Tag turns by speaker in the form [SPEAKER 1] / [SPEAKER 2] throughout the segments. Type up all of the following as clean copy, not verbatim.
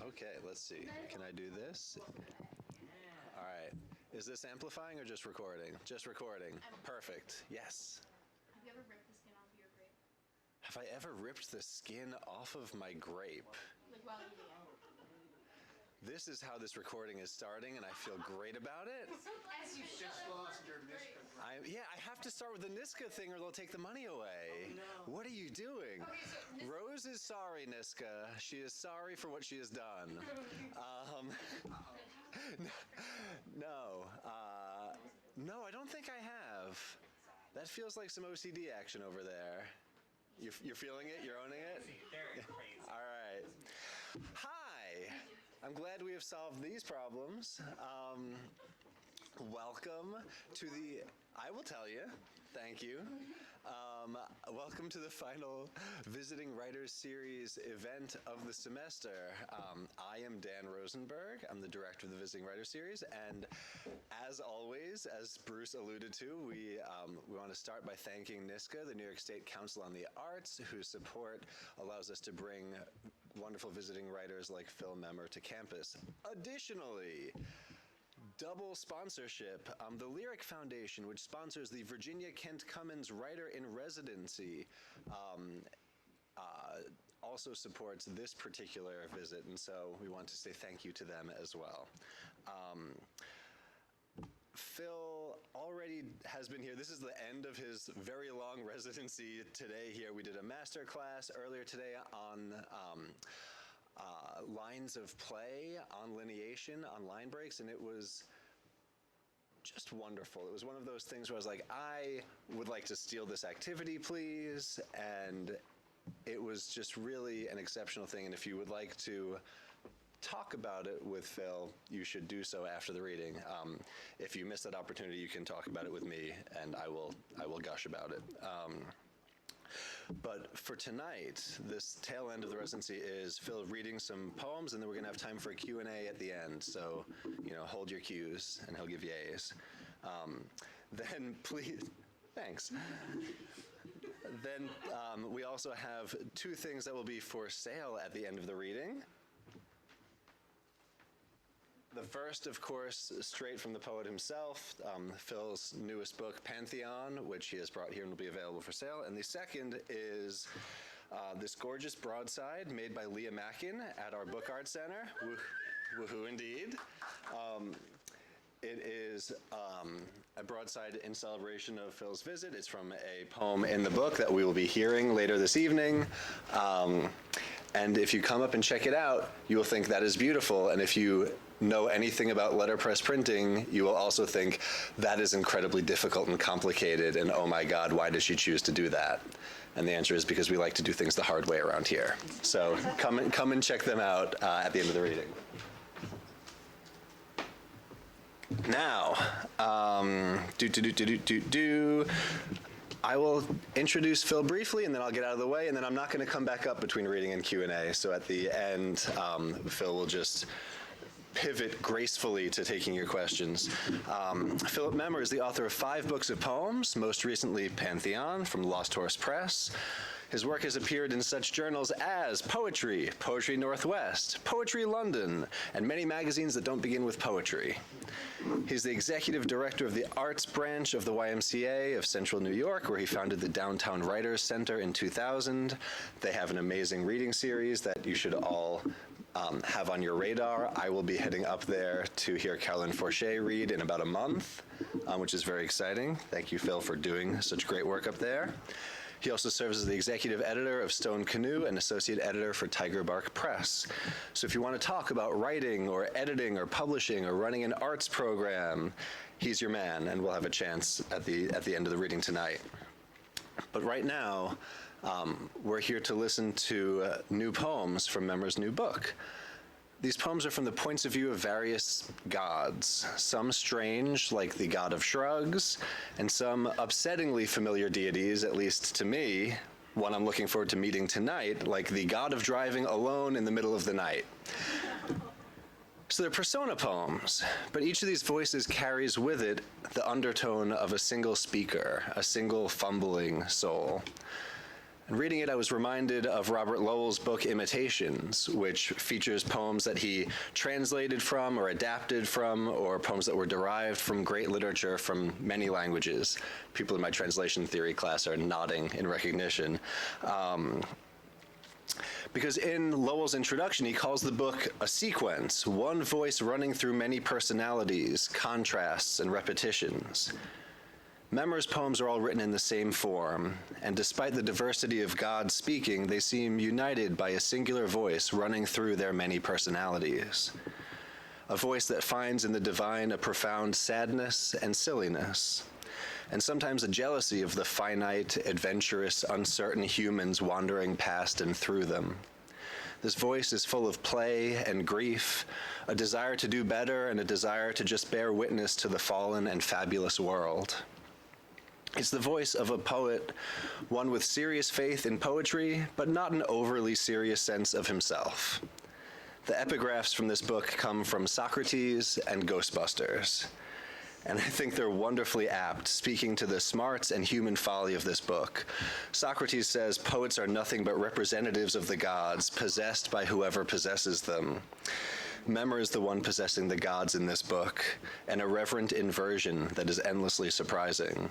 [SPEAKER 1] Okay, let's see. Can I do this? All right. Is this amplifying or just recording? Just recording. Perfect. Yes.
[SPEAKER 2] Have you ever ripped the skin off of your grape?
[SPEAKER 1] Have I ever ripped the skin off of my grape?
[SPEAKER 2] Like while eating it?
[SPEAKER 1] This is how this recording is starting, and I feel great about it.
[SPEAKER 2] As you should.
[SPEAKER 3] Just lost your Niska.
[SPEAKER 1] I have to start with the Niska thing or they'll take the money away.
[SPEAKER 3] Oh, no.
[SPEAKER 1] What are you doing?
[SPEAKER 2] Okay, so
[SPEAKER 1] Rose is sorry, Niska. She is sorry for what she has done. No, I don't think I have. That feels like some OCD action over there. You're feeling it? You're owning it?
[SPEAKER 4] Very crazy.
[SPEAKER 1] All right. Hi. I'm glad we have solved these problems. Welcome to the, I will tell you, thank you. Welcome to the final Visiting Writers Series event of the semester. I am Dan Rosenberg. I'm the director of the Visiting Writers Series, and as always, as Bruce alluded to, we want to start by thanking NISCA, the New York State Council on the Arts, whose support allows us to bring wonderful visiting writers like Phil Memmer to campus. Additionally, double sponsorship. The Lyric Foundation, which sponsors the Virginia Kent Cummins Writer in Residency, also supports this particular visit, and so we want to say thank you to them as well. Phil already has been here. This is the end of his very long residency today here. We did a master class earlier today on lines of play, on lineation, on line breaks, and it was just wonderful. It was one of those things where I was like, I would like to steal this activity, please, and it was just really an exceptional thing, and if you would like to talk about it with Phil, you should do so after the reading. If you miss that opportunity, you can talk about it with me, and I will gush about it. But for tonight, this tail end of the residency is Phil reading some poems, and then we're going to have time for a Q&A at the end. So, hold your cues, and he'll give yays. Then please, thanks. Then we also have two things that will be for sale at the end of the reading. The first, of course, straight from the poet himself, Phil's newest book, Pantheon, which he has brought here and will be available for sale. And the second is this gorgeous broadside made by Leah Mackin at our Book Art Center. Woohoo indeed. It is a broadside in celebration of Phil's visit. It's from a poem in the book that we will be hearing later this evening. And if you come up and check it out, you will think that is beautiful. And if you know anything about letterpress printing, you will also think that is incredibly difficult and complicated. And oh my God, why did she choose to do that? And the answer is because we like to do things the hard way around here. So come and check them out at the end of the reading. Now, I will introduce Phil briefly, and then I'll get out of the way, and then I'm not going to come back up between reading and Q&A. So at the end, Phil will just pivot gracefully to taking your questions. Philip Memmer is the author of 5 books of poems, most recently Pantheon from Lost Horse Press. His work has appeared in such journals as Poetry, Poetry Northwest, Poetry London, and many magazines that don't begin with poetry. He's the executive director of the arts branch of the YMCA of Central New York, where he founded the Downtown Writers Center in 2000. They have an amazing reading series that you should all have on your radar. I will be heading up there to hear Caroline Forché read in about a month, which is very exciting. Thank you, Phil, for doing such great work up there. He also serves as the executive editor of Stone Canoe and associate editor for Tiger Bark Press. So if you want to talk about writing or editing or publishing or running an arts program, he's your man, and we'll have a chance at the end of the reading tonight. But right now, we're here to listen to new poems from Memmer's new book. These poems are from the points of view of various gods, some strange, like the god of shrugs, and some upsettingly familiar deities, at least to me, one I'm looking forward to meeting tonight, like the god of driving alone in the middle of the night. So they're persona poems, but each of these voices carries with it the undertone of a single speaker, a single fumbling soul. And reading it, I was reminded of Robert Lowell's book, Imitations, which features poems that he translated from or adapted from, or poems that were derived from great literature from many languages. People in my translation theory class are nodding in recognition. Because in Lowell's introduction, he calls the book a sequence, one voice running through many personalities, contrasts, and repetitions. Memmer's poems are all written in the same form, and despite the diversity of God speaking, they seem united by a singular voice running through their many personalities. A voice that finds in the divine a profound sadness and silliness, and sometimes a jealousy of the finite, adventurous, uncertain humans wandering past and through them. This voice is full of play and grief, a desire to do better and a desire to just bear witness to the fallen and fabulous world. It's the voice of a poet, one with serious faith in poetry, but not an overly serious sense of himself. The epigraphs from this book come from Socrates and Ghostbusters, and I think they're wonderfully apt, speaking to the smarts and human folly of this book. Socrates says, "Poets are nothing but representatives of the gods, possessed by whoever possesses them." Memmer is the one possessing the gods in this book, an irreverent inversion that is endlessly surprising.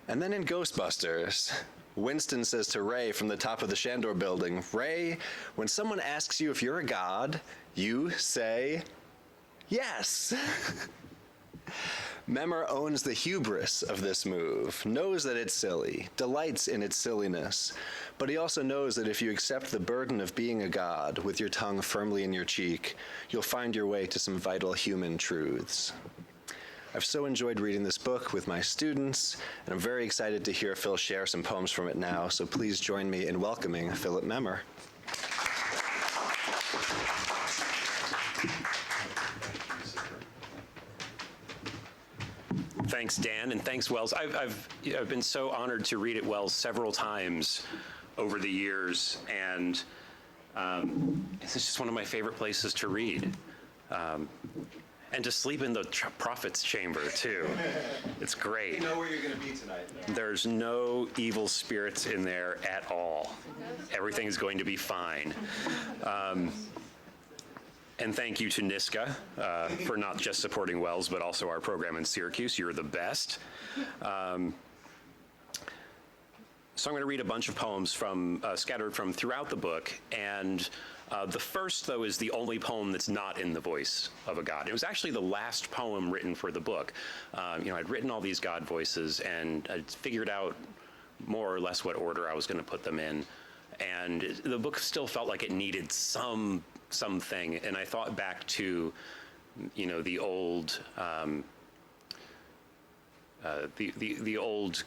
[SPEAKER 1] And then in Ghostbusters, Winston says to Ray from the top of the Shandor building, "Ray, when someone asks you if you're a god, you say, yes." Memmer owns the hubris of this move, knows that it's silly, delights in its silliness, but he also knows that if you accept the burden of being a god with your tongue firmly in your cheek, you'll find your way to some vital human truths. I've so enjoyed reading this book with my students, and I'm very excited to hear Phil share some poems from it now, so please join me in welcoming Philip Memmer.
[SPEAKER 3] Thanks, Dan, and thanks, Wells. I've been so honored to read at Wells several times over the years, and it's just one of my favorite places to read. And to sleep in the prophet's chamber, too. It's great.
[SPEAKER 1] You know where you're going to be tonight.
[SPEAKER 3] There's no evil spirits in there at all. Everything's going to be fine. And thank you to NISCA for not just supporting Wells, but also our program in Syracuse. You're the best. So I'm going to read a bunch of poems from scattered from throughout the book, and the first, though, is the only poem that's not in the voice of a god. It was actually the last poem written for the book. I'd written all these god voices, and I'd figured out more or less what order I was going to put them in, and the book still felt like it needed something, and I thought back to, the old, the old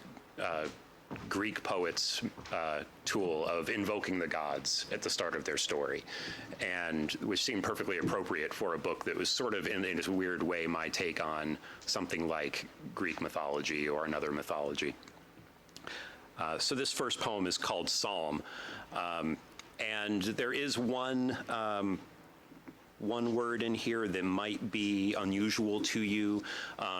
[SPEAKER 3] Greek poets' tool of invoking the gods at the start of their story, and which seemed perfectly appropriate for a book that was sort of, in a weird way, my take on something like Greek mythology or another mythology. So this first poem is called Psalm, and there is one word in here that might be unusual to you.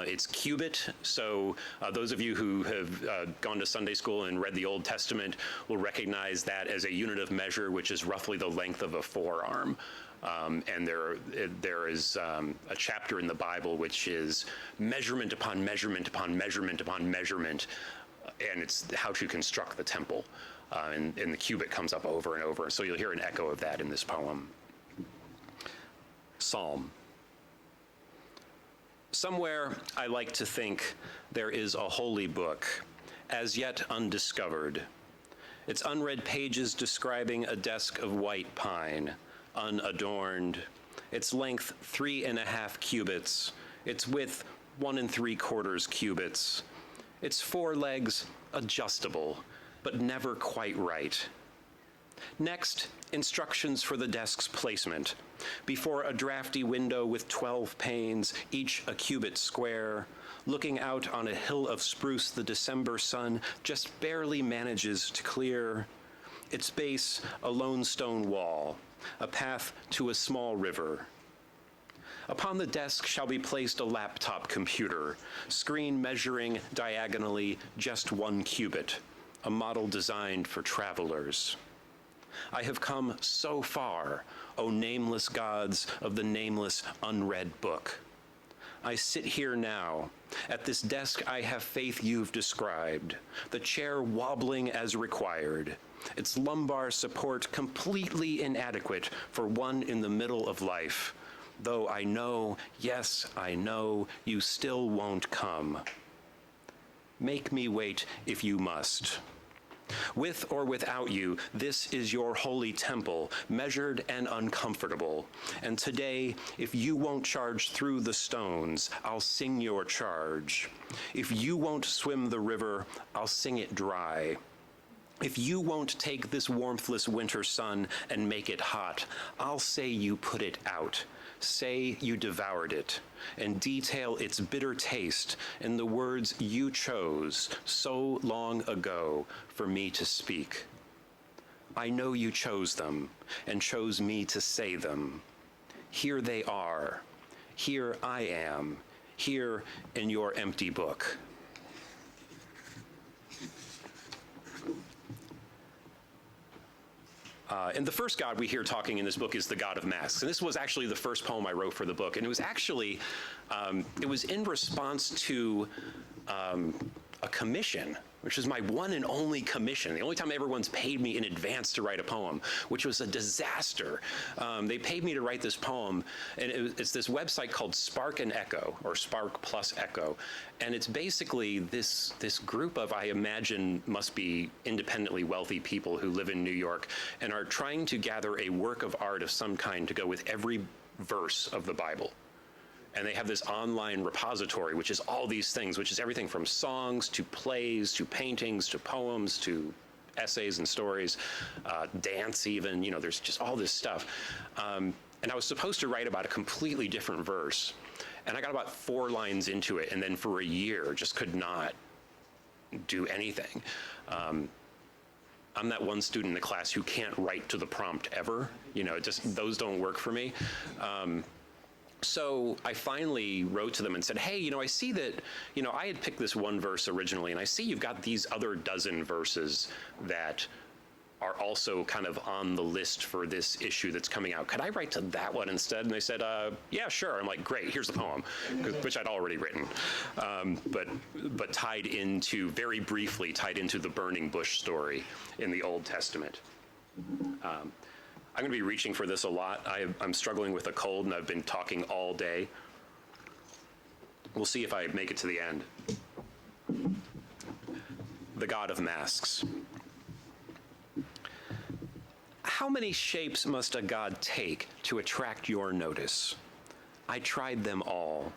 [SPEAKER 3] It's cubit. So those of you who have gone to Sunday school and read the Old Testament will recognize that as a unit of measure, which is roughly the length of a forearm. And there is a chapter in the Bible which is measurement upon measurement upon measurement upon measurement, and it's how to construct the temple. And the cubit comes up over and over. So you'll hear an echo of that in this poem. Psalm. Somewhere, I like to think, there is a holy book, as yet undiscovered. Its unread pages describing a desk of white pine, unadorned. Its length 3.5 cubits. Its width 1 3/4 cubits. Its 4 legs adjustable, but never quite right. Next, instructions for the desk's placement. Before a drafty window with 12 panes, each a cubit square, looking out on a hill of spruce the December sun just barely manages to clear. Its base, a lone stone wall, a path to a small river. Upon the desk shall be placed a laptop computer, screen measuring diagonally just 1 cubit. a model designed for travelers. I have come so far, O nameless gods of the nameless unread book. I sit here now. At this desk I have faith you've described, the chair wobbling as required, its lumbar support completely inadequate for one in the middle of life, though I know, yes, I know, you still won't come. Make me wait if you must. With or without you, this is your holy temple, measured and uncomfortable. And today, if you won't charge through the stones, I'll sing your charge. If you won't swim the river, I'll sing it dry. If you won't take this warmthless winter sun and make it hot, I'll say you put it out. Say you devoured it, and detail its bitter taste in the words you chose so long ago for me to speak. I know you chose them, and chose me to say them. Here they are. Here I am. Here in your empty book. And the first God we hear talking in this book is the God of Masks. And this was actually the first poem I wrote for the book. And it was actually, it was in response to a commission, which is my one and only commission. The only time everyone's paid me in advance to write a poem, which was a disaster. They paid me to write this poem, and it's this website called Spark and Echo, or Spark plus Echo. And it's basically this group of, I imagine, must be independently wealthy people who live in New York and are trying to gather a work of art of some kind to go with every verse of the Bible. And they have this online repository, which is all these things, which is everything from songs to plays to paintings to poems to essays and stories, dance even, you know, there's just all this stuff. And I was supposed to write about a completely different verse. And I got about 4 lines into it, and then for a year just could not do anything. I'm that one student in the class who can't write to the prompt ever. You know, just those don't work for me. So I finally wrote to them and said, hey, you know, I see that, you know, I had picked this one verse originally, and I see you've got these other dozen verses that are also kind of on the list for this issue that's coming out. Could I write to that one instead? And they said, yeah, sure. I'm like, great, here's the poem, which I'd already written, but tied into, very briefly, tied into the burning bush story in the Old Testament. I'm going to be reaching for this a lot. I'm struggling with a cold, and I've been talking all day. We'll see if I make it to the end. The God of Masks. How many shapes must a god take to attract your notice? I tried them all.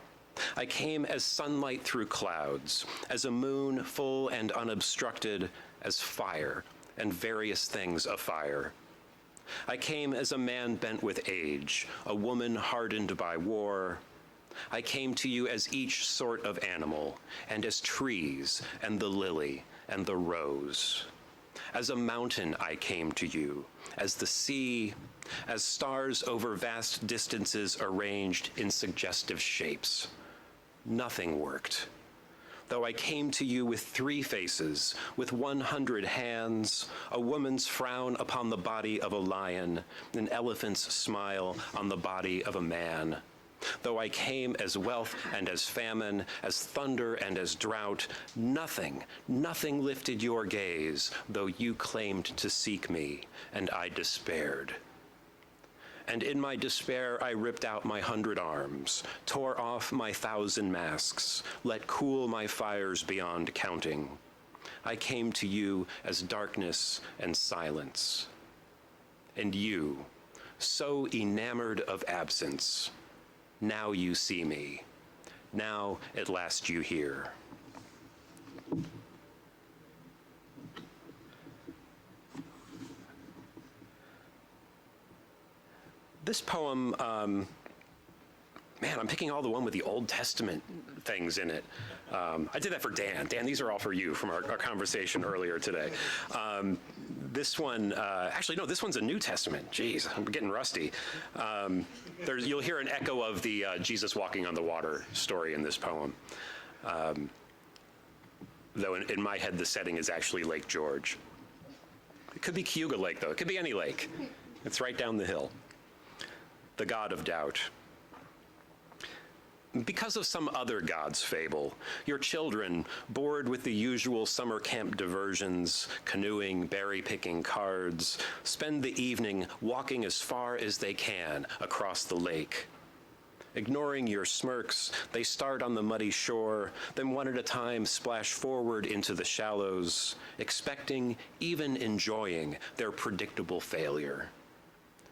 [SPEAKER 3] I came as sunlight through clouds, as a moon full and unobstructed, as fire, and various things afire. I came as a man bent with age, a woman hardened by war. I came to you as each sort of animal, and as trees, and the lily, and the rose. As a mountain I came to you, as the sea, as stars over vast distances arranged in suggestive shapes. Nothing worked. Though I came to you with 3 faces, with 100 hands, a woman's frown upon the body of a lion, an elephant's smile on the body of a man. Though I came as wealth and as famine, as thunder and as drought, nothing lifted your gaze, though you claimed to seek me, and I despaired. And in my despair I ripped out my 100 arms, tore off my 1,000 masks, let cool my fires beyond counting. I came to you as darkness and silence. And you, so enamored of absence, now you see me. Now at last you hear. This poem, man, I'm picking all the one with the Old Testament things in it. I did that for Dan. Dan, these are all for you from our conversation earlier today. This one, actually, no, this one's a New Testament. Jeez, I'm getting rusty. You'll hear an echo of the Jesus walking on the water story in this poem. though in my head the setting is actually Lake George. It could be Cayuga Lake, though. It could be any lake. It's right down the hill. The god of doubt. Because of some other god's fable, your children, bored with the usual summer camp diversions, canoeing, berry picking, cards, spend the evening walking as far as they can across the lake. Ignoring your smirks, they start on the muddy shore, then one at a time splash forward into the shallows, expecting, even enjoying, their predictable failure.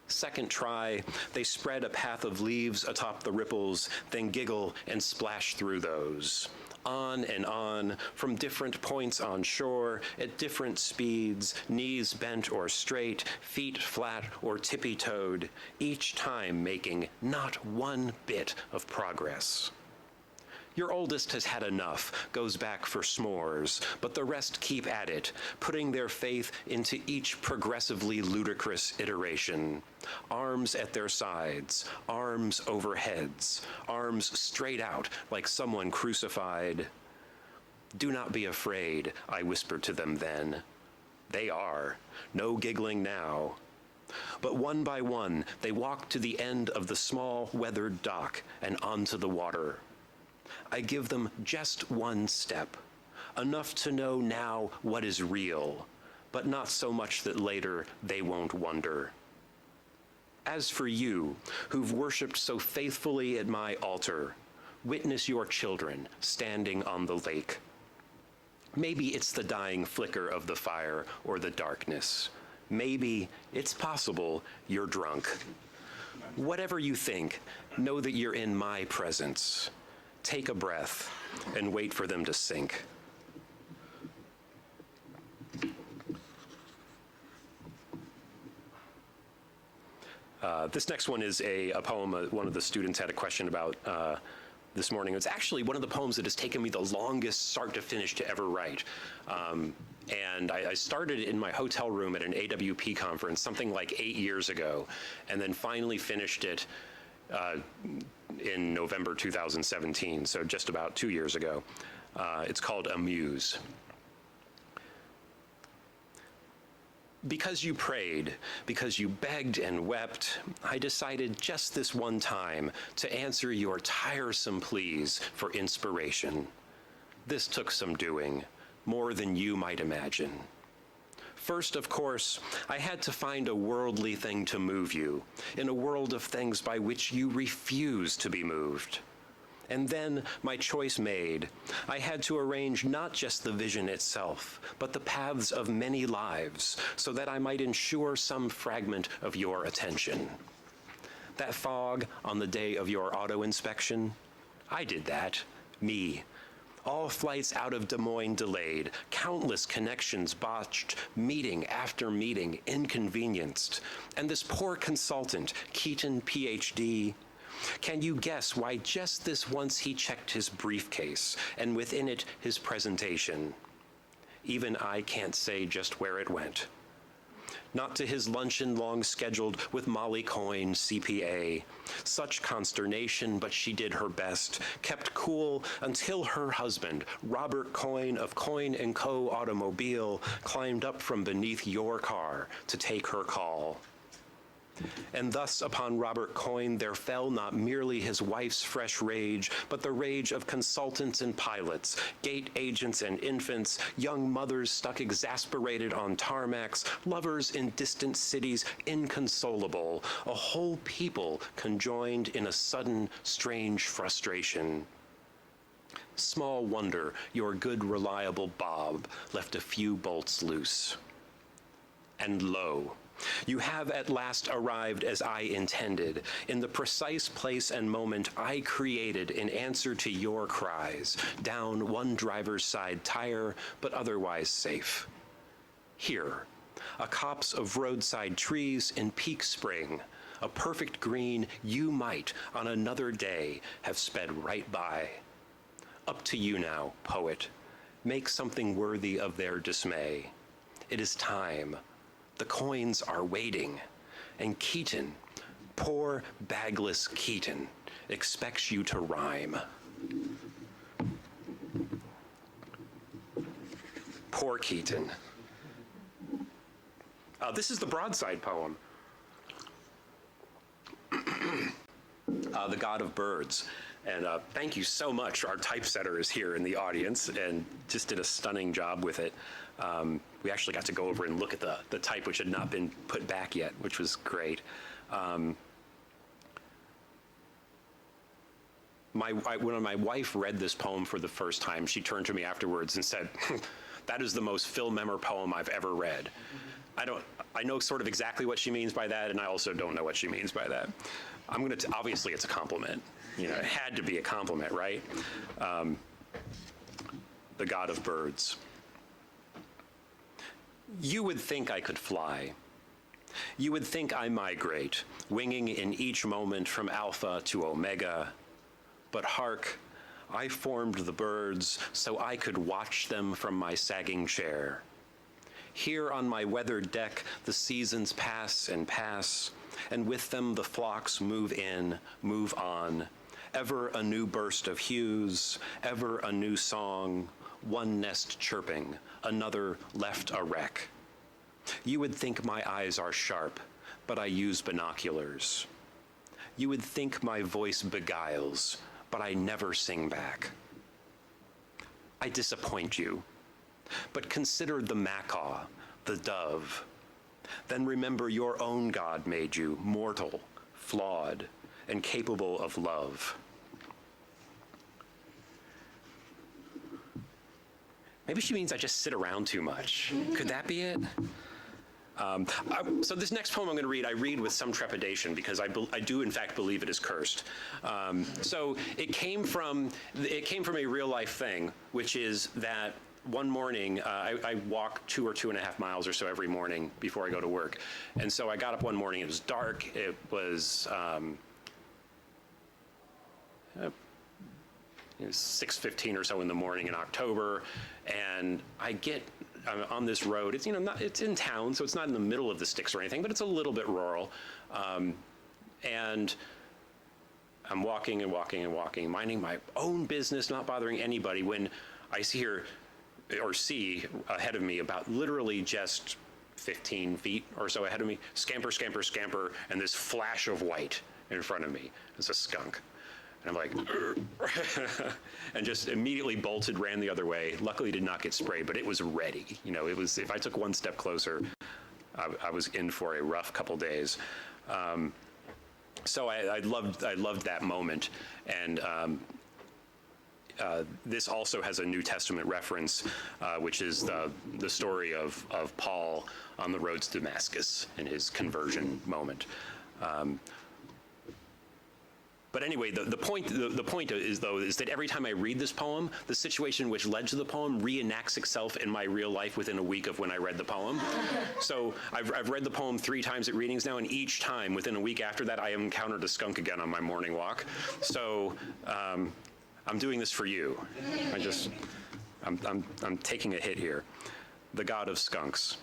[SPEAKER 3] Second try, they spread a path of leaves atop the ripples, then giggle and splash through those. On and on, from different points on shore, at different speeds, knees bent or straight, feet flat or tippy-toed, each time making not one bit of progress. Your oldest has had enough, goes back for s'mores, but the rest keep at it, putting their faith into each progressively ludicrous iteration. Arms at their sides, arms over heads, arms straight out like someone crucified. Do not be afraid, I whispered to them then. They are. No giggling now. But one by one, they walk to the end of the small, weathered dock and onto the water. I give them just one step, enough to know now what is real, but not so much that later they won't wonder. As for you, who've worshipped so faithfully at my altar, witness your children standing on the lake. Maybe it's the dying flicker of the fire or the darkness. Maybe, it's possible, you're drunk. Whatever you think, know that you're in my presence. Take a breath and wait for them to sink. This next one is a poem one of the students had a question about this morning. It's actually one of the poems that has taken me the longest start to finish to ever write. And I started in my hotel room at an AWP conference something like 8 years ago, and then finally finished it in November 2017, so just about 2 years ago. It's called Amuse. Because you prayed, because you begged and wept, I decided just this one time to answer your tiresome pleas for inspiration. This took some doing, more than you might imagine. First, of course, I had to find a worldly thing to move you, in a world of things by which you refuse to be moved. And then, my choice made, I had to arrange not just the vision itself, but the paths of many lives, so that I might ensure some fragment of your attention. That fog on the day of your auto inspection, I did that, me. All flights out of Des Moines delayed, countless connections botched, meeting after meeting inconvenienced. And this poor consultant, Keaton, PhD, can you guess why just this once he checked his briefcase, and within it his presentation? Even I can't say just where it went. Not to his luncheon long scheduled with Molly Coyne, CPA. Such consternation, but she did her best, kept cool until her husband, Robert Coyne of Coyne & Co. Automobile, climbed up from beneath your car to take her call. And thus upon Robert Coyne there fell not merely his wife's fresh rage, but the rage of consultants and pilots, gate agents and infants, young mothers stuck exasperated on tarmacs, lovers in distant cities inconsolable, a whole people conjoined in a sudden, strange frustration. Small wonder your good, reliable Bob left a few bolts loose. And lo, you have at last arrived as I intended, in the precise place and moment I created in answer to your cries, down one driver's side tire, but otherwise safe. Here, a copse of roadside trees in peak spring, a perfect green you might, on another day, have sped right by. Up to you now, poet. Make something worthy of their dismay. It is time. The coins are waiting, and Keaton, poor bagless Keaton, expects you to rhyme. Poor Keaton. This is the broadside poem. The God of Birds. And thank you so much. Our typesetter is here in the audience and just did a stunning job with it. We actually got to go over and look at the type, which had not been put back yet, which was great. When my wife read this poem for the first time, she turned to me afterwards and said, "That is the most Phil Memmer poem I've ever read." I know sort of exactly what she means by that, and I also don't know what she means by that. Obviously it's a compliment. You know, it had to be a compliment, right? The God of Birds. You would think I could fly. You would think I migrate, winging in each moment from Alpha to Omega. But hark, I formed the birds so I could watch them from my sagging chair. Here on my weathered deck, the seasons pass, and with them the flocks move in, move on. Ever a new burst of hues, ever a new song, one nest chirping, another left a wreck. You would think my eyes are sharp, but I use binoculars. You would think my voice beguiles, but I never sing back. I disappoint you, but consider the macaw, the dove. Then remember your own God made you mortal, flawed, and capable of love. Maybe she means I just sit around too much. Could that be it? So this next poem I'm going to read, I read with some trepidation because I do in fact believe it is cursed. So it came from a real life thing, which is that one morning I walk 2 or 2.5 miles or so every morning before I go to work, and so I got up one morning. It was dark. It was 6:15 or so in the morning in October, and I get on this road. It's it's in town, so it's not in the middle of the sticks or anything, but it's a little bit rural, and I'm walking and walking and walking, minding my own business, not bothering anybody, when I see ahead of me, about literally just 15 feet or so ahead of me, scamper, scamper, scamper, and this flash of white in front of me. It's a skunk. And I'm like, and just immediately bolted, ran the other way. Luckily did not get sprayed, but it was ready. It was, if I took one step closer, I was in for a rough couple days. So I loved that moment. And this also has a New Testament reference, which is the story of Paul on the road to Damascus in his conversion moment. But anyway, the point is that every time I read this poem, the situation which led to the poem reenacts itself in my real life within a week of when I read the poem. So I've read the poem 3 times at readings now, and each time within a week after that, I have encountered a skunk again on my morning walk. So I'm doing this for you. I'm taking a hit here. The God of Skunks.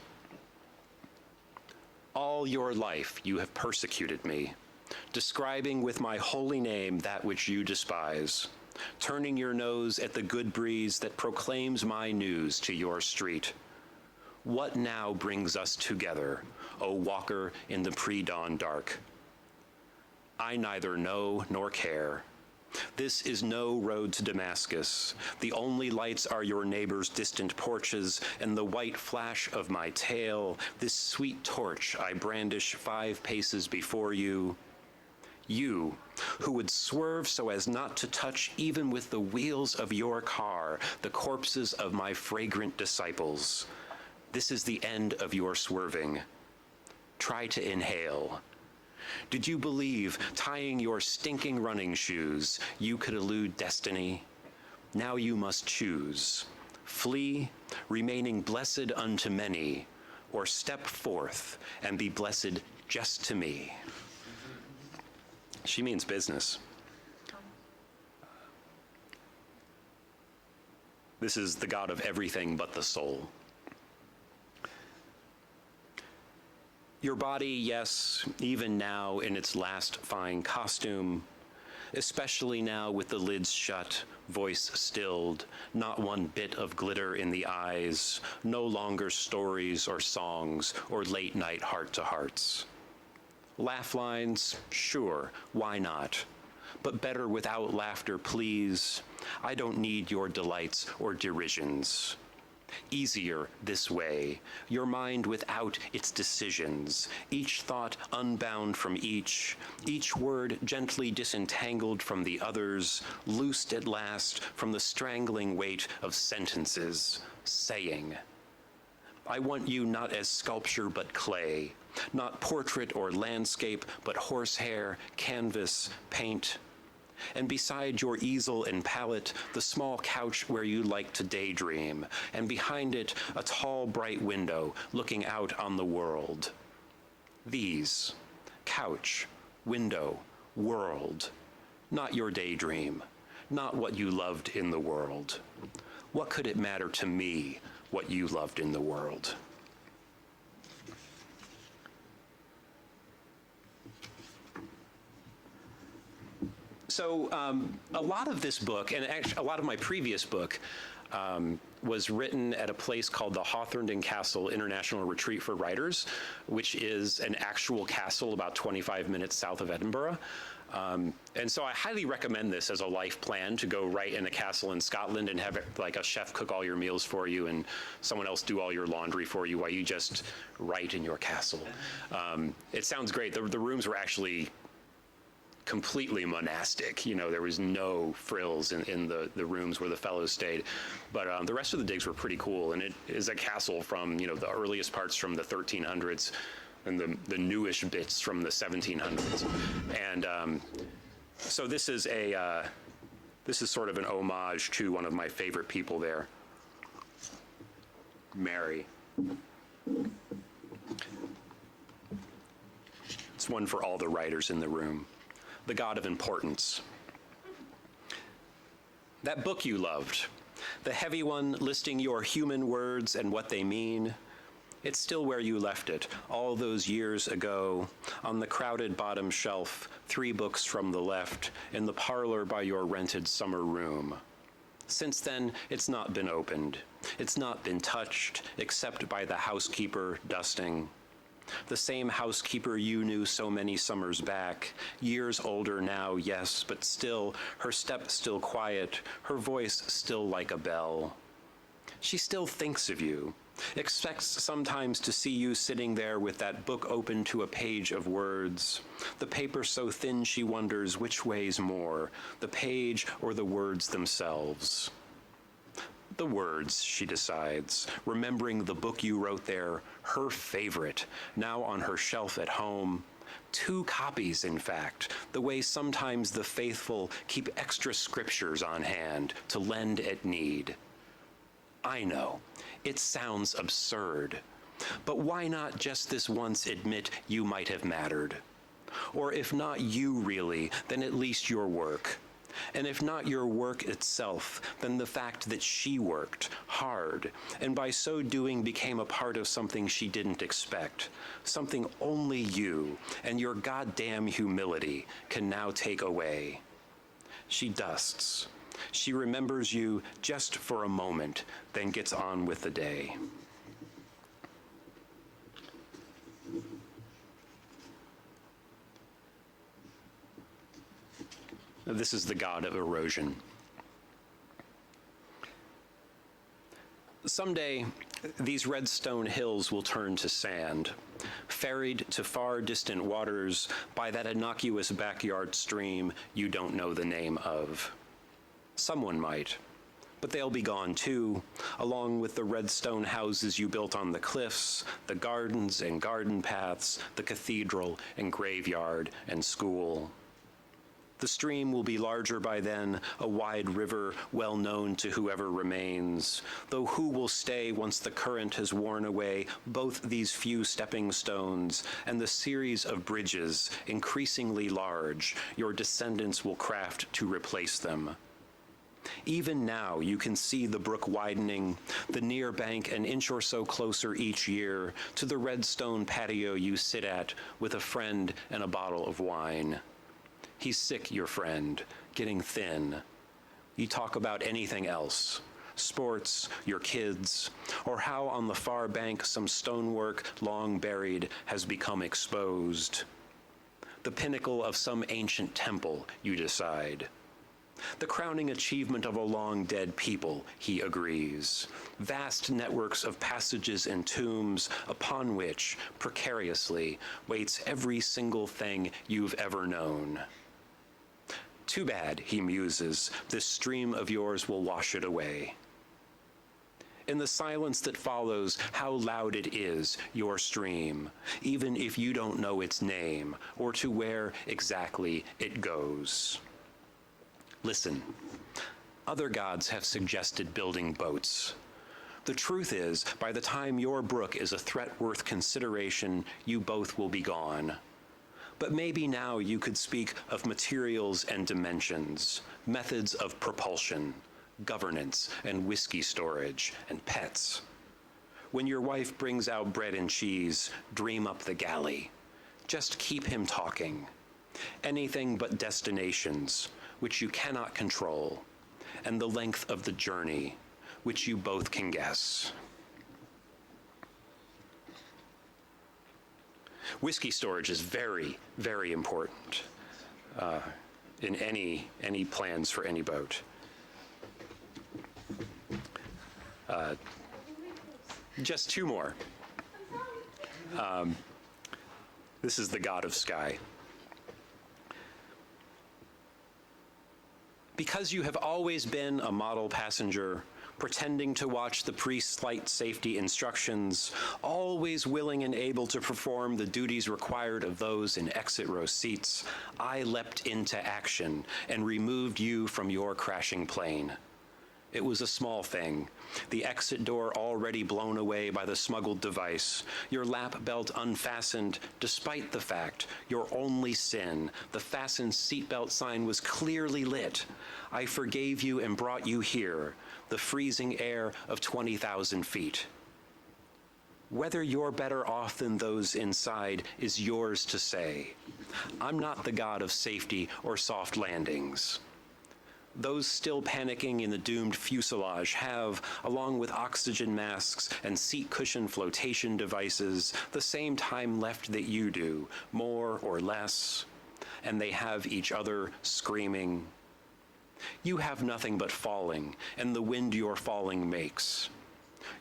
[SPEAKER 3] All your life you have persecuted me, describing with my holy name that which you despise, turning your nose at the good breeze that proclaims my news to your street. What now brings us together, O walker in the pre-dawn dark? I neither know nor care. This is no road to Damascus. The only lights are your neighbor's distant porches and the white flash of my tail, this sweet torch I brandish 5 paces before you. You, who would swerve so as not to touch even with the wheels of your car the corpses of my fragrant disciples. This is the end of your swerving. Try to inhale. Did you believe, tying your stinking running shoes, you could elude destiny? Now you must choose. Flee, remaining blessed unto many, or step forth and be blessed just to me. She means business. This is the God of everything but the soul. Your body, yes, even now in its last fine costume, especially now with the lids shut, voice stilled, not one bit of glitter in the eyes, no longer stories or songs or late-night heart-to-hearts. Laugh lines, sure, why not? But better without laughter, please. I don't need your delights or derisions. Easier this way, your mind without its decisions, each thought unbound from each word gently disentangled from the others, loosed at last from the strangling weight of sentences, saying, I want you not as sculpture but clay, not portrait or landscape but horsehair, canvas, paint. And beside your easel and palette, the small couch where you like to daydream, and behind it, a tall, bright window looking out on the world. These, couch, window, world, not your daydream, not what you loved in the world. What could it matter to me what you loved in the world? So a lot of this book, and actually a lot of my previous book, was written at a place called the Hawthornden Castle International Retreat for Writers, which is an actual castle about 25 minutes south of Edinburgh. And so I highly recommend this as a life plan, to go write in a castle in Scotland and have like a chef cook all your meals for you and someone else do all your laundry for you while you just write in your castle. It sounds great. The rooms were actually completely monastic. You know, there was no frills in the rooms where the fellows stayed. But the rest of the digs were pretty cool. And it is a castle from, you know, the earliest parts from the 1300s and the newish bits from the 1700s. And so this is sort of an homage to one of my favorite people there, Mary. It's one for all the writers in the room. The God of Importance. That book you loved, the heavy one listing your human words and what they mean, it's still where you left it, all those years ago, on the crowded bottom shelf, 3 books from the left, in the parlor by your rented summer room. Since then, it's not been opened. It's not been touched, except by the housekeeper dusting. The same housekeeper you knew so many summers back, years older now, yes, but still, her step still quiet, her voice still like a bell. She still thinks of you, expects sometimes to see you sitting there with that book open to a page of words, the paper so thin she wonders which weighs more, the page or the words themselves. The words, she decides, remembering the book you wrote there, her favorite, now on her shelf at home. 2 copies, in fact, the way sometimes the faithful keep extra scriptures on hand to lend at need. I know, it sounds absurd, but why not just this once admit you might have mattered? Or if not you really, then at least your work. And if not your work itself, then the fact that she worked hard, and by so doing became a part of something she didn't expect, something only you and your goddamn humility can now take away. She dusts. She remembers you just for a moment, then gets on with the day. This is the God of Erosion. Someday, these red stone hills will turn to sand, ferried to far distant waters by that innocuous backyard stream you don't know the name of. Someone might, but they'll be gone too, along with the red stone houses you built on the cliffs, the gardens and garden paths, the cathedral and graveyard and school. The stream will be larger by then, a wide river well known to whoever remains, though who will stay once the current has worn away both these few stepping stones and the series of bridges, increasingly large, your descendants will craft to replace them. Even now, you can see the brook widening, the near bank an inch or so closer each year to the red stone patio you sit at with a friend and a bottle of wine. He's sick, your friend, getting thin. You talk about anything else. Sports, your kids, or how on the far bank some stonework long buried has become exposed. The pinnacle of some ancient temple, you decide. The crowning achievement of a long-dead people, he agrees. Vast networks of passages and tombs upon which, precariously, waits every single thing you've ever known. Too bad, he muses, this stream of yours will wash it away. In the silence that follows, how loud it is, your stream, even if you don't know its name or to where exactly it goes. Listen, other gods have suggested building boats. The truth is, by the time your brook is a threat worth consideration, you both will be gone. But maybe now you could speak of materials and dimensions, methods of propulsion, governance and whiskey storage, and pets. When your wife brings out bread and cheese, dream up the galley. Just keep him talking. Anything but destinations, which you cannot control, and the length of the journey, which you both can guess. Whiskey storage is very, very important in any plans for any boat. Just two more. This is the God of Sky. Because you have always been a model passenger, pretending to watch the pre-flight safety instructions, always willing and able to perform the duties required of those in exit row seats, I leapt into action and removed you from your crashing plane. It was a small thing, the exit door already blown away by the smuggled device, your lap belt unfastened, despite the fact your only sin, the fastened seatbelt sign, was clearly lit. I forgave you and brought you here, the freezing air of 20,000 feet. Whether you're better off than those inside is yours to say. I'm not the god of safety or soft landings. Those still panicking in the doomed fuselage have, along with oxygen masks and seat cushion flotation devices, the same time left that you do, more or less, and they have each other screaming. You have nothing but falling, and the wind your falling makes.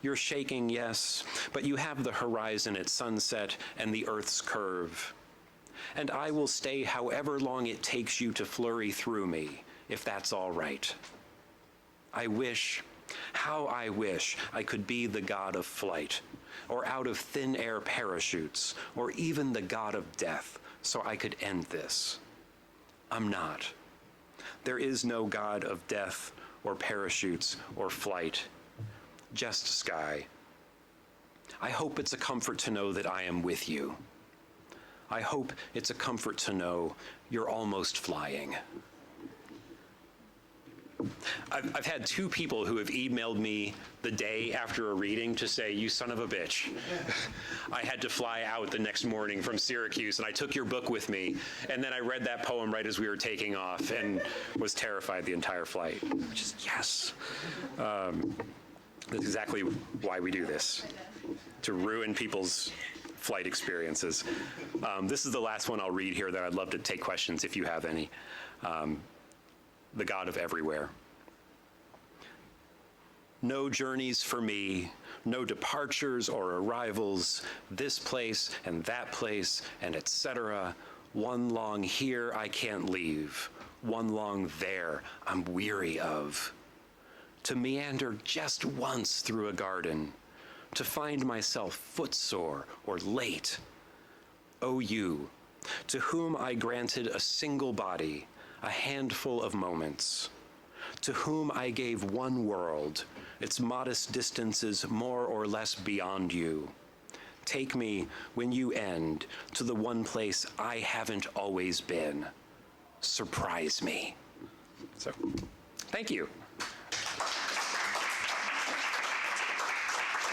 [SPEAKER 3] You're shaking, yes, but you have the horizon at sunset and the Earth's curve. And I will stay however long it takes you to flurry through me, if that's all right. How I wish I could be the god of flight, or out of thin air parachutes, or even the god of death, so I could end this. I'm not. There is no god of death, or parachutes, or flight, just sky. I hope it's a comfort to know that I am with you. I hope it's a comfort to know you're almost flying. I've had two people who have emailed me the day after a reading to say, you son of a bitch. I had to fly out the next morning from Syracuse, and I took your book with me, and then I read that poem right as we were taking off and was terrified the entire flight. Just, yes. That's exactly why we do this, to ruin people's flight experiences. This is the last one I'll read here that I'd love to take questions if you have any. The God of Everywhere. No journeys for me, no departures or arrivals, this place and that place and etc. One long here I can't leave, one long there I'm weary of. To meander just once through a garden, to find myself footsore or late. O you, to whom I granted a single body, a handful of moments, to whom I gave one world, its modest distances more or less beyond you. Take me, when you end, to the one place I haven't always been. Surprise me. So, thank you.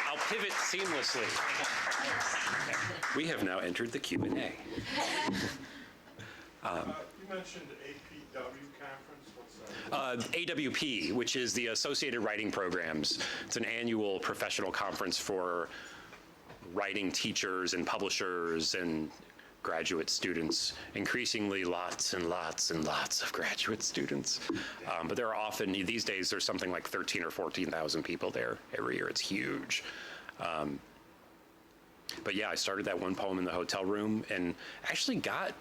[SPEAKER 3] I'll pivot seamlessly. We have now entered the Q&A.
[SPEAKER 4] You mentioned APW conference, what's that?
[SPEAKER 3] AWP, which is the Associated Writing Programs. It's an annual professional conference for writing teachers and publishers and graduate students, increasingly lots and lots and lots of graduate students. But there are often, these days, there's something like 13 or 14,000 people there every year. It's huge. But yeah, I started that one poem in the hotel room and actually got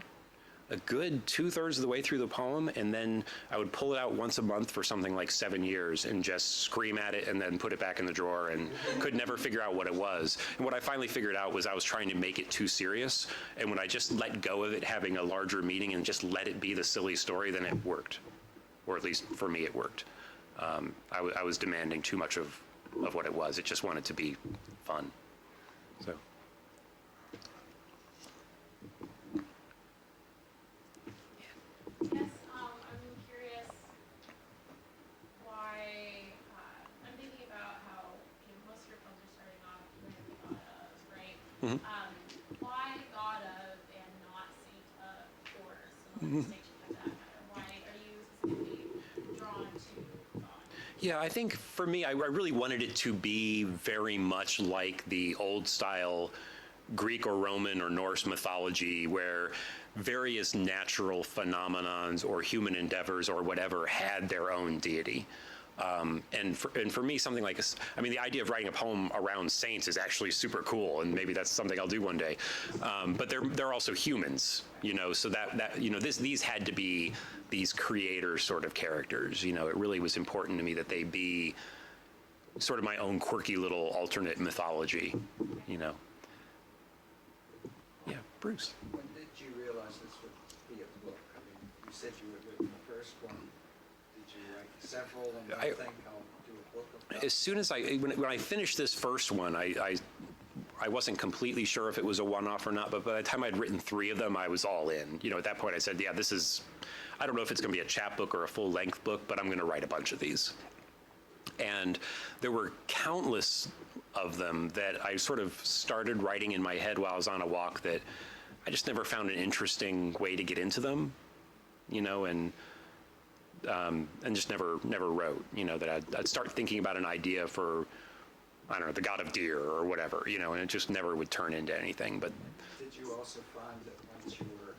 [SPEAKER 3] a good 2/3 of the way through the poem, and then I would pull it out once a month for something like 7 years and just scream at it and then put it back in the drawer and could never figure out what it was. And what I finally figured out was I was trying to make it too serious, and when I just let go of it having a larger meaning and just let it be the silly story, then it worked. Or at least for me, it worked. I was demanding too much of what it was. It just wanted to be fun. So.
[SPEAKER 2] Yes, I'm curious why, I'm thinking about how, most of your films are starting off with God of, right? Why God of and not Saint of, or some other distinction like that? Why are you specifically drawn to God?
[SPEAKER 3] Yeah, I think for me, I really wanted it to be very much like the old style Greek or Roman or Norse mythology, where various natural phenomenons or human endeavors or whatever had their own deity. And for me, something like, the idea of writing a poem around saints is actually super cool, and maybe that's something I'll do one day. But they're also humans, so these had to be these creator sort of characters. It really was important to me that they be sort of my own quirky little alternate mythology, Yeah, Bruce.
[SPEAKER 5] When did you realize this would be a book? You said you had written the first one. Did you write several and then think I'll do a book of that?
[SPEAKER 3] As soon as when I finished this first one, I wasn't completely sure if it was a one-off or not, but by the time I'd written 3 of them, I was all in. At that point I said, yeah, I don't know if it's going to be a chapbook or a full-length book, but I'm going to write a bunch of these. And there were countless of them that I sort of started writing in my head while I was on a walk that I just never found an interesting way to get into them, and just never wrote, that I'd start thinking about an idea for, I don't know, the God of Deer or whatever, and it just never would turn into anything. But
[SPEAKER 5] Did you also find that once you were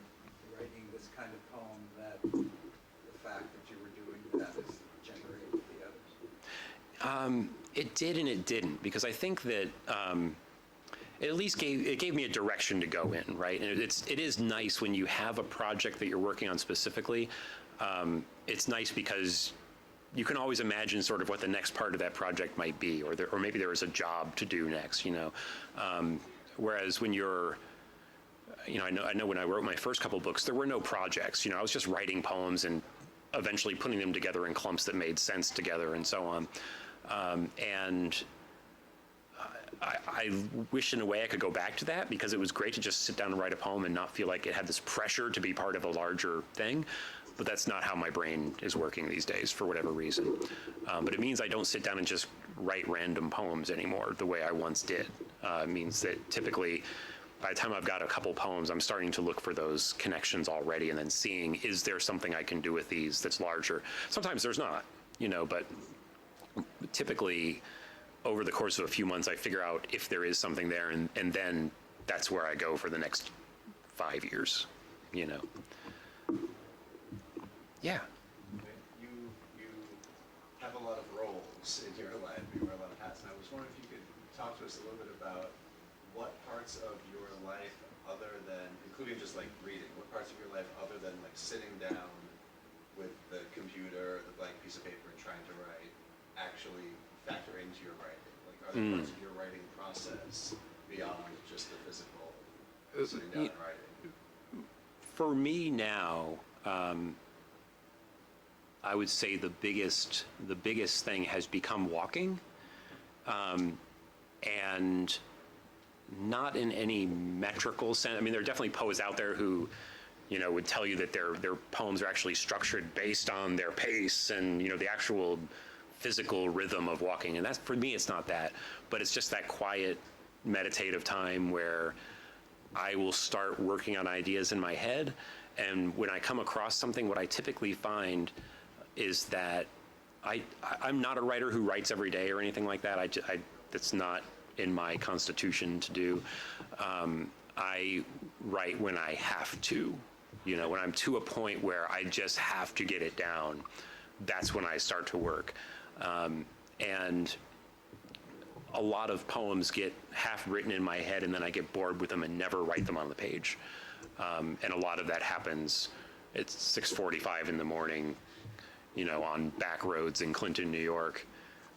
[SPEAKER 5] writing this kind of poem that the fact that you were doing that is generated the others?
[SPEAKER 3] It did and it didn't, because I think that it at least gave me a direction to go in, right? And it is nice when you have a project that you're working on specifically. It's nice because you can always imagine sort of what the next part of that project might be, or maybe there is a job to do next, Whereas when you're, I know when I wrote my first couple books, there were no projects. I was just writing poems and eventually putting them together in clumps that made sense together and so on. And I wish in a way I could go back to that, because it was great to just sit down and write a poem and not feel like it had this pressure to be part of a larger thing. But that's not how my brain is working these days for whatever reason. But it means I don't sit down and just write random poems anymore the way I once did. It means that typically by the time I've got a couple poems, I'm starting to look for those connections already and then seeing, is there something I can do with these that's larger? Sometimes there's not, but typically over the course of a few months, I figure out if there is something there, and then that's where I go for the next 5 years, Yeah.
[SPEAKER 6] You have a lot of roles in your life. You wear a lot of hats, and I was wondering if you could talk to us a little bit about what parts of your life, other than, including just like reading, what parts of your life other than like sitting down with the computer, the blank piece of paper, and trying to write, actually factor into your writing? Like, are there parts of your writing process beyond just the physical sitting down and writing?
[SPEAKER 3] For me now, I would say the biggest thing has become walking, and not in any metrical sense. There are definitely poets out there who, would tell you that their poems are actually structured based on their pace and, the actual physical rhythm of walking. And that's, for me, it's not that, but it's just that quiet, meditative time where I will start working on ideas in my head, And when I come across something, what I typically find is that I'm not a writer who writes every day or anything like that. That's not in my constitution to do. I write when I have to. When I'm to a point where I just have to get it down, that's when I start to work. And a lot of poems get half written in my head, and then I get bored with them and never write them on the page. And a lot of that happens at 6:45 in the morning, on back roads in Clinton, New York,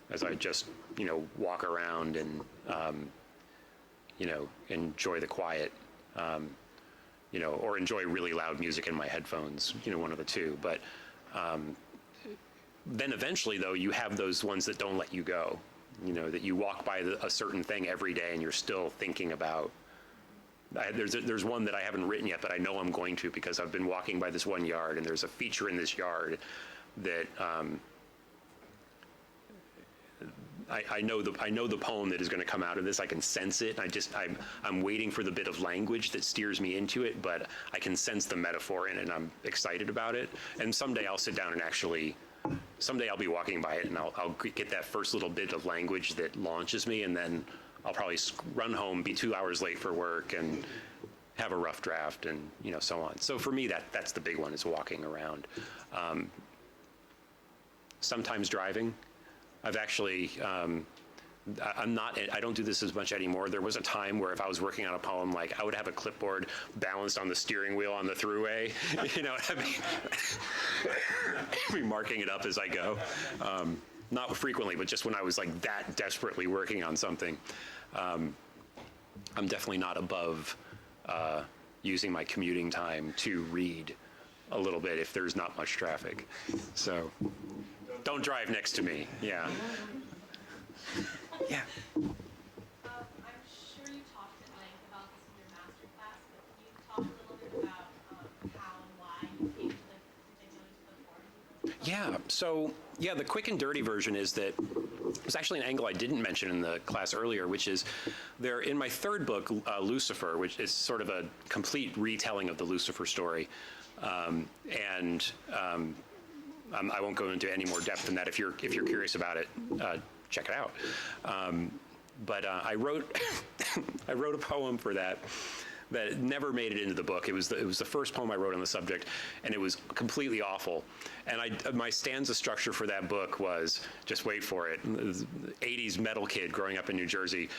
[SPEAKER 3] as I just, walk around and, enjoy the quiet, or enjoy really loud music in my headphones, one of the two. But then eventually, though, you have those ones that don't let you go, that you walk by a certain thing every day and you're still thinking about. There's one that I haven't written yet, but I know I'm going to, because I've been walking by this one yard, and there's a feature in this yard that I know the poem that is going to come out of this. I can sense it. I'm waiting for the bit of language that steers me into it, but I can sense the metaphor in it, and I'm excited about it. And someday I'll sit down and someday I'll be walking by it, and I'll get that first little bit of language that launches me, and then I'll probably run home, be 2 hours late for work, and have a rough draft, and so on. So for me, that's the big one, is walking around. Sometimes driving. I've actually, I don't do this as much anymore. There was a time where if I was working on a poem, like, I would have a clipboard balanced on the steering wheel on the thruway, I'd be marking it up as I go. Not frequently, but just when I was like that desperately working on something. I'm definitely not above using my commuting time to read a little bit if there's not much traffic. So don't drive next to me. Yeah. Yeah.
[SPEAKER 2] I'm sure you talked at length about this in your master class, but can you talk a little bit about how and why you came to particularly to the form?
[SPEAKER 3] Yeah. So, the quick and dirty version is that there's actually an angle I didn't mention in the class earlier, which is there in my third book, Lucifer, which is sort of a complete retelling of the Lucifer story. I won't go into any more depth than that. If you're curious about it, check it out. But I wrote I wrote a poem for that never made it into the book. It was the first poem I wrote on the subject, and it was completely awful. And my stanza structure for that book was, just wait for it, 80s metal kid growing up in New Jersey.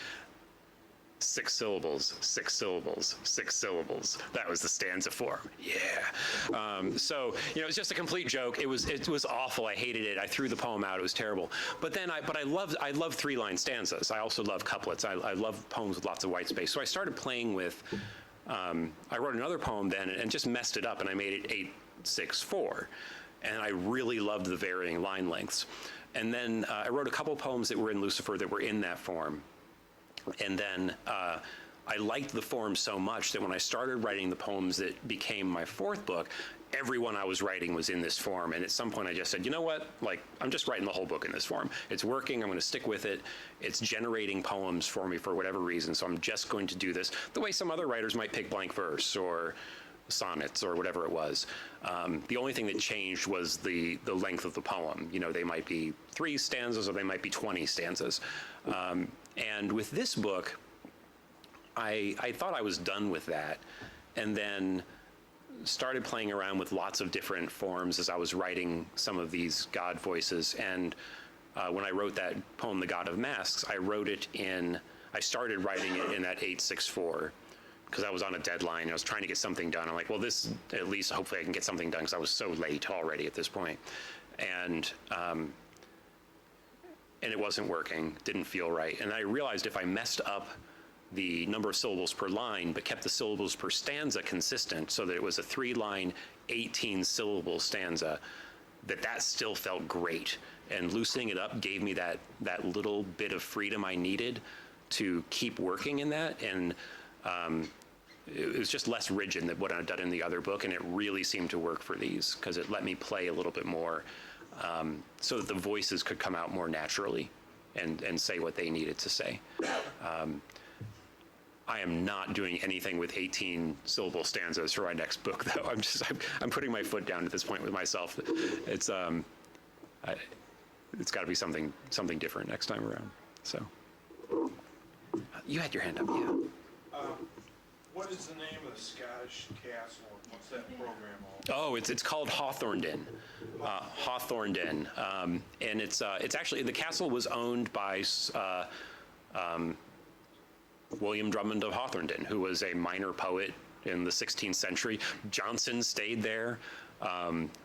[SPEAKER 3] 6 syllables, 6 syllables, 6 syllables. That was the stanza form. Yeah. So it's just a complete joke. It was awful. I hated it. I threw the poem out. It was terrible. But then I love 3-line stanzas. I also love couplets. I love poems with lots of white space. So I started playing with. I wrote another poem then and just messed it up, and I made it 8-6-4, and I really loved the varying line lengths. And then I wrote a couple poems that were in Lucifer that were in that form. And then I liked the form so much that when I started writing the poems that became my fourth book, everyone I was writing was in this form. And at some point I just said, you know what, I'm just writing the whole book in this form. It's working, I'm going to stick with it. It's generating poems for me for whatever reason, so I'm just going to do this the way some other writers might pick blank verse or sonnets or whatever it was. The only thing that changed was the length of the poem. They might be 3 stanzas or they might be 20 stanzas. And with this book, I thought I was done with that, and then started playing around with lots of different forms as I was writing some of these God voices. And when I wrote that poem, The God of Masks, I started writing it in that 8-6-4, because I was on a deadline. I was trying to get something done. I'm like, well, this, at least hopefully I can get something done, because I was so late already at this point. And it wasn't working, didn't feel right. And I realized if I messed up the number of syllables per line, but kept the syllables per stanza consistent, so that it was a 3-line, 18-syllable stanza, that still felt great. And loosening it up gave me that little bit of freedom I needed to keep working in that. And it was just less rigid than what I'd done in the other book, and it really seemed to work for these, because it let me play a little bit more, so that the voices could come out more naturally and say what they needed to say. I am not doing anything with 18 syllable stanzas for my next book, though. I'm putting my foot down at this point with myself. It's got to be something different next time around. So, you had your hand up, yeah.
[SPEAKER 4] What is the name of the Scottish castle? What's that program all?
[SPEAKER 3] Oh, it's called Hawthornden. Hawthornden, and it's actually, the castle was owned by William Drummond of Hawthornden, who was a minor poet in the 16th century. Johnson stayed there.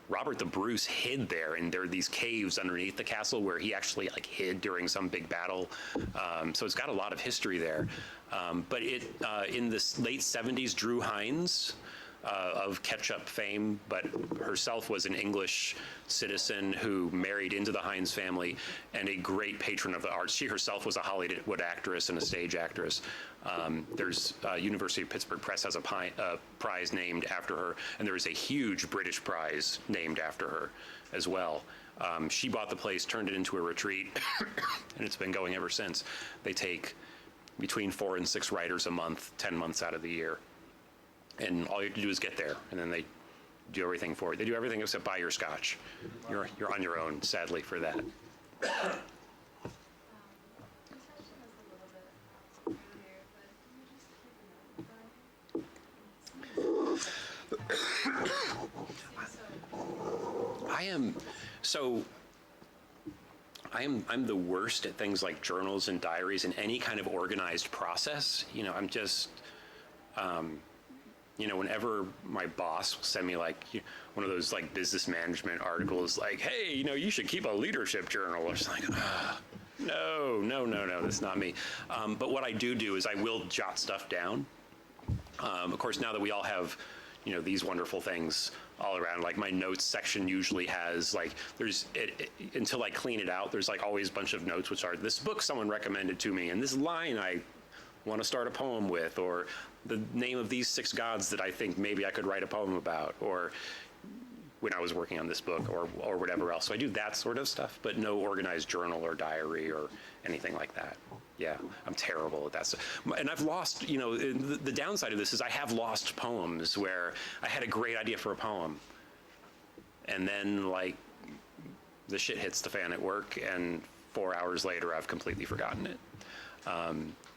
[SPEAKER 3] Robert the Bruce hid there, and there are these caves underneath the castle where he actually like hid during some big battle. So it's got a lot of history there. But in the late 70s, Drew Hines, of ketchup fame, but herself was an English citizen who married into the Hines family and a great patron of the arts. She herself was a Hollywood actress and a stage actress. There's University of Pittsburgh Press has a prize named after her, and there is a huge British prize named after her as well. She bought the place, turned it into a retreat, and it's been going ever since. They take between 4 and 6 writers a month, 10 months out of the year. And all you have to do is get there, and then they do everything for you. They do everything except buy your scotch. You're on your own, sadly, for that.
[SPEAKER 2] You touched on this a little bit earlier, but can you just keep
[SPEAKER 3] I'm the worst at things like journals and diaries and any kind of organized process. I'm just, whenever my boss will send me like one of those like business management articles, like, hey, you should keep a leadership journal. It's like, no, that's not me. But what I do is I will jot stuff down. Of course, now that we all have, these wonderful things all around, like my notes section usually has like, until I clean it out, there's like always a bunch of notes, which are this book someone recommended to me, and this line I want to start a poem with, or the name of these 6 gods that I think maybe I could write a poem about, or when I was working on this book, or whatever else. So I do that sort of stuff, but no organized journal or diary or anything like that. Yeah, I'm terrible at that stuff. And I've lost, the downside of this is I have lost poems where I had a great idea for a poem, and then like the shit hits the fan at work, and 4 hours later I've completely forgotten it.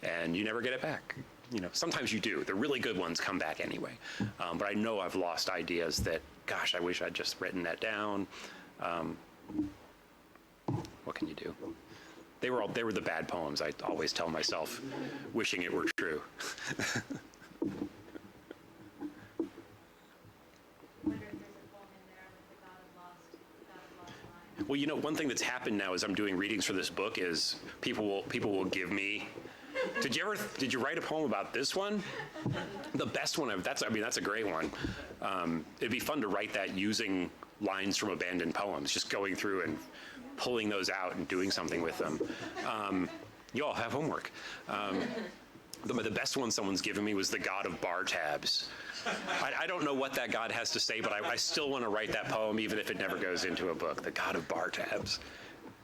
[SPEAKER 3] And you never get it back. Sometimes you do. The really good ones come back anyway. But I know I've lost ideas that, gosh, I wish I'd just written that down. What can you do? They were the bad poems. I always tell myself, wishing it were true.
[SPEAKER 2] I wonder if there's a poem in there with the God of Lost line.
[SPEAKER 3] Well, one thing that's happened now as I'm doing readings for this book is people will give me, did you write a poem about this one? The best one that's a great one. It'd be fun to write that using lines from abandoned poems, just going through and pulling those out and doing something with them. You all have homework. The best one someone's given me was the God of Bar Tabs. I don't know what that God has to say, but I still want to write that poem, even if it never goes into a book. The God of Bar Tabs.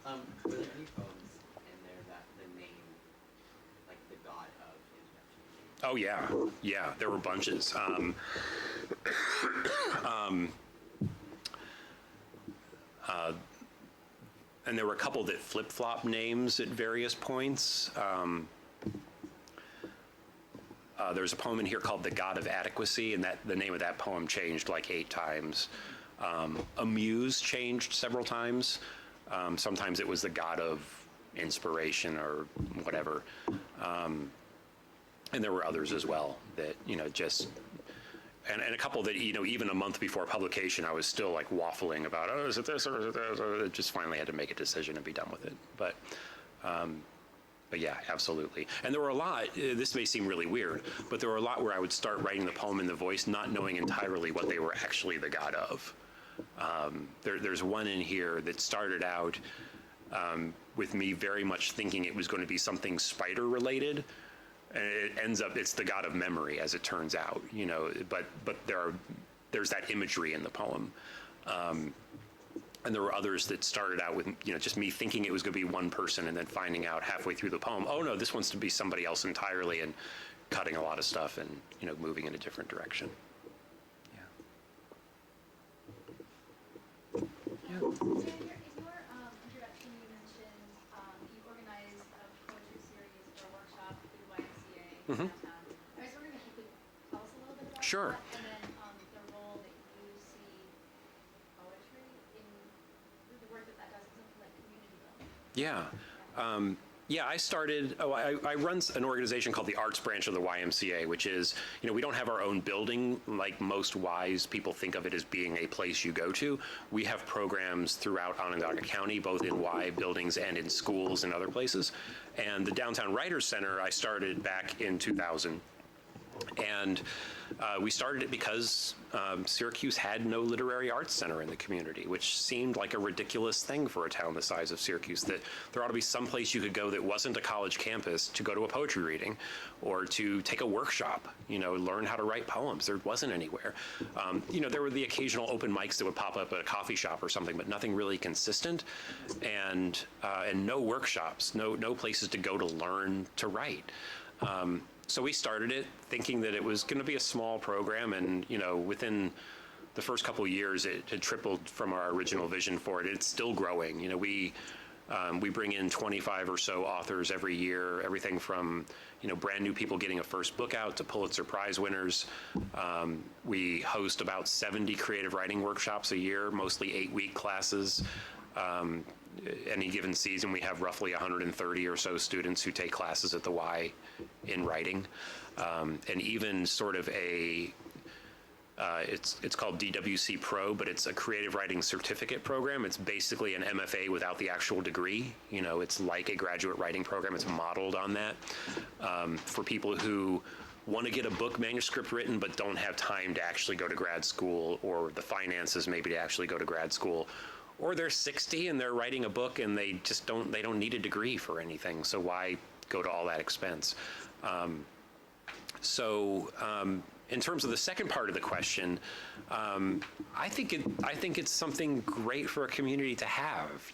[SPEAKER 7] Were there any poems in there that the name, like the God of, is mentioned?
[SPEAKER 3] Oh yeah, there were bunches. And there were a couple that flip-flop names at various points. There's a poem in here called The God of Adequacy, and the name of that poem changed like 8 times. Amuse changed several times. Sometimes it was the God of Inspiration or whatever. And there were others as well that, just... And a couple that, even a month before publication, I was still like waffling about, is it this or is it this? Or just finally had to make a decision and be done with it. But yeah, absolutely. And there were a lot, this may seem really weird, but there were a lot where I would start writing the poem in the voice, not knowing entirely what they were actually the god of. There's one in here that started out with me very much thinking it was going to be something spider related. And it ends up, it's the god of memory, as it turns out, but there's that imagery in the poem. And there were others that started out with, just me thinking it was going to be one person and then finding out halfway through the poem, oh no, this wants to be somebody else entirely, and cutting a lot of stuff and, moving in a different direction. Yeah.
[SPEAKER 8] In your introduction, you mentioned you organized a poetry series or a workshop through the YMCA in downtown. I was wondering if you could tell us a little bit about
[SPEAKER 3] Sure.
[SPEAKER 8] that, and then the role that you see poetry in the work that does in something like community building.
[SPEAKER 3] Yeah. I run an organization called the Arts Branch of the YMCA, which is, we don't have our own building like most wise people think of it as being a place you go to. We have programs throughout Onondaga County, both in Y buildings and in schools and other places. And the Downtown Writers Center, I started back in 2000. And we started it because Syracuse had no literary arts center in the community, which seemed like a ridiculous thing for a town the size of Syracuse, that there ought to be some place you could go that wasn't a college campus to go to a poetry reading or to take a workshop, learn how to write poems. There wasn't anywhere. There were the occasional open mics that would pop up at a coffee shop or something, but nothing really consistent, and no workshops, no places to go to learn to write. So we started it thinking that it was going to be a small program, and within the first couple of years, it had tripled from our original vision for it. It's still growing. We bring in 25 or so authors every year, everything from brand new people getting a first book out to Pulitzer Prize winners. We host about 70 creative writing workshops a year, mostly 8-week classes. Any given season, we have roughly 130 or so students who take classes at the Y in writing, and even sort of it's called DWC Pro, but it's a creative writing certificate program. It's basically an MFA without the actual degree. It's like a graduate writing program. It's modeled on that for people who want to get a book manuscript written but don't have time to actually go to grad school, or the finances maybe to actually go to grad school. Or they're 60 and they're writing a book and they don't need a degree for anything, so why go to all that expense? In terms of the second part of the question, I think it's something great for a community to have.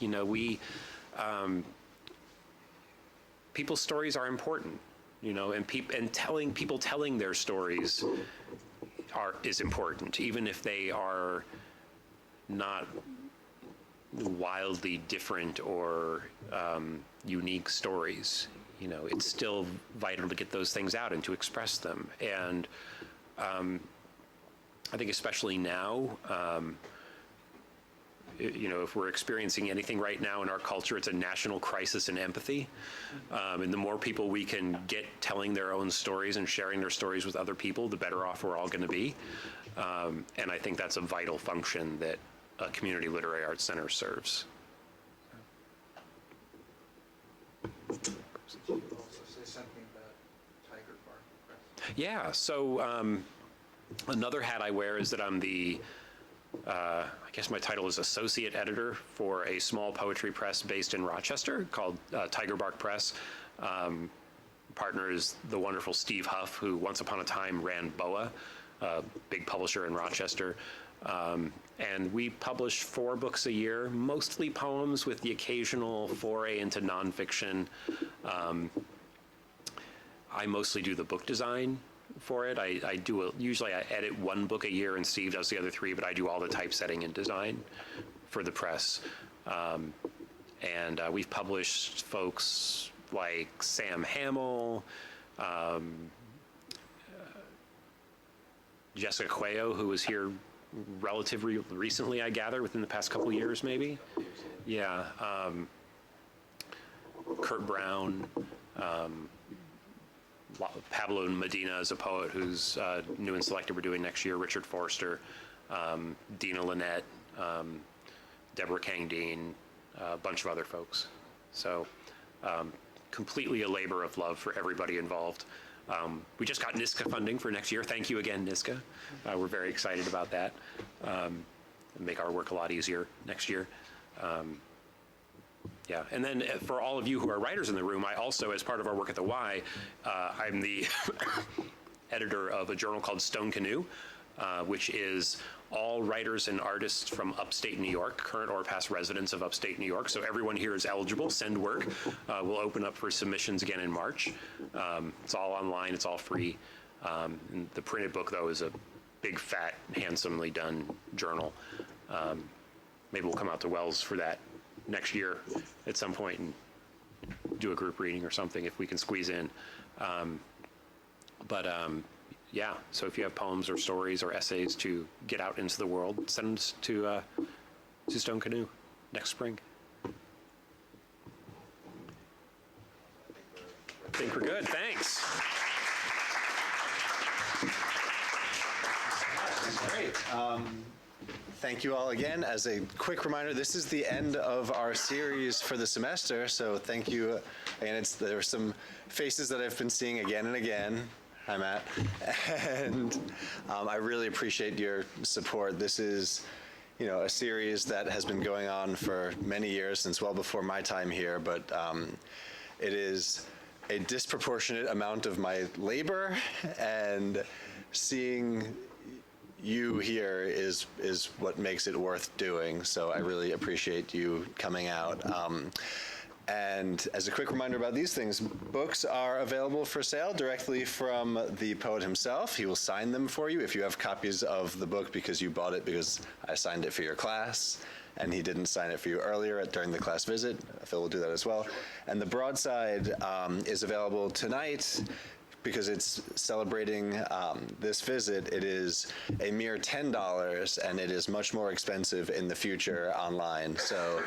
[SPEAKER 3] People's stories are important, and people telling their stories is important, even if they are not wildly different or unique stories. It's still vital to get those things out and to express them. And I think especially now, if we're experiencing anything right now in our culture, it's a national crisis in empathy. And the more people we can get telling their own stories and sharing their stories with other people, the better off we're all going to be. And I think that's a vital function that a community literary arts center serves.
[SPEAKER 5] Could you also say something about Tiger Bark Press?
[SPEAKER 3] Yeah, so another hat I wear is that I'm the, I guess my title is associate editor for a small poetry press based in Rochester called Tiger Bark Press. Partner is the wonderful Steve Huff, who once upon a time ran BOA, a big publisher in Rochester. And we publish 4 books a year, mostly poems with the occasional foray into nonfiction. I mostly do the book design for it. Usually I edit 1 book a year and Steve does the other 3, but I do all the typesetting and design for the press. And we've published folks like Sam Hamill, Jessica Cuello, who was here relatively recently, I gather, within the past couple of years, maybe. Yeah. Kurt Brown, Pablo Medina is a poet who's new and selected we're doing next year, Richard Forster, Dina Lynette, Deborah Kang Dean, a bunch of other folks. So completely a labor of love for everybody involved. We just got NISCA funding for next year. Thank you again, NISCA. We're very excited about that. Make our work a lot easier next year. Yeah, and then for all of you who are writers in the room, I also, as part of our work at the Y, I'm the editor of a journal called Stone Canoe, which is all writers and artists from upstate New York, current or past residents of upstate New York. So everyone here is eligible. Send work. We'll open up for submissions again in March. It's all online. It's all free. And the printed book, though, is a big, fat, handsomely done journal. Maybe we'll come out to Wells for that next year at some point and do a group reading or something if we can squeeze in. Yeah, so if you have poems or stories or essays to get out into the world, send them to Stone Canoe next spring. I think we're good. Thanks.
[SPEAKER 1] Great. Thank you all again. As a quick reminder, this is the end of our series for the semester, so thank you. And there are some faces that I've been seeing again and again. Hi, Matt. And I really appreciate your support. This is, a series that has been going on for many years, since well before my time here, but it is a disproportionate amount of my labor, and seeing you here is what makes it worth doing. So I really appreciate you coming out. And as a quick reminder about these things, books are available for sale directly from the poet himself. He will sign them for you if you have copies of the book because you bought it because I signed it for your class, and he didn't sign it for you earlier during the class visit. Phil will do that as well. And the broadside is available tonight because it's celebrating this visit. It is a mere $10, and it is much more expensive in the future online. So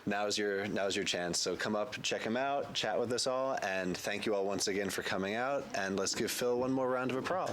[SPEAKER 1] now's your chance. So come up, check him out, chat with us all, and thank you all once again for coming out. And let's give Phil one more round of applause.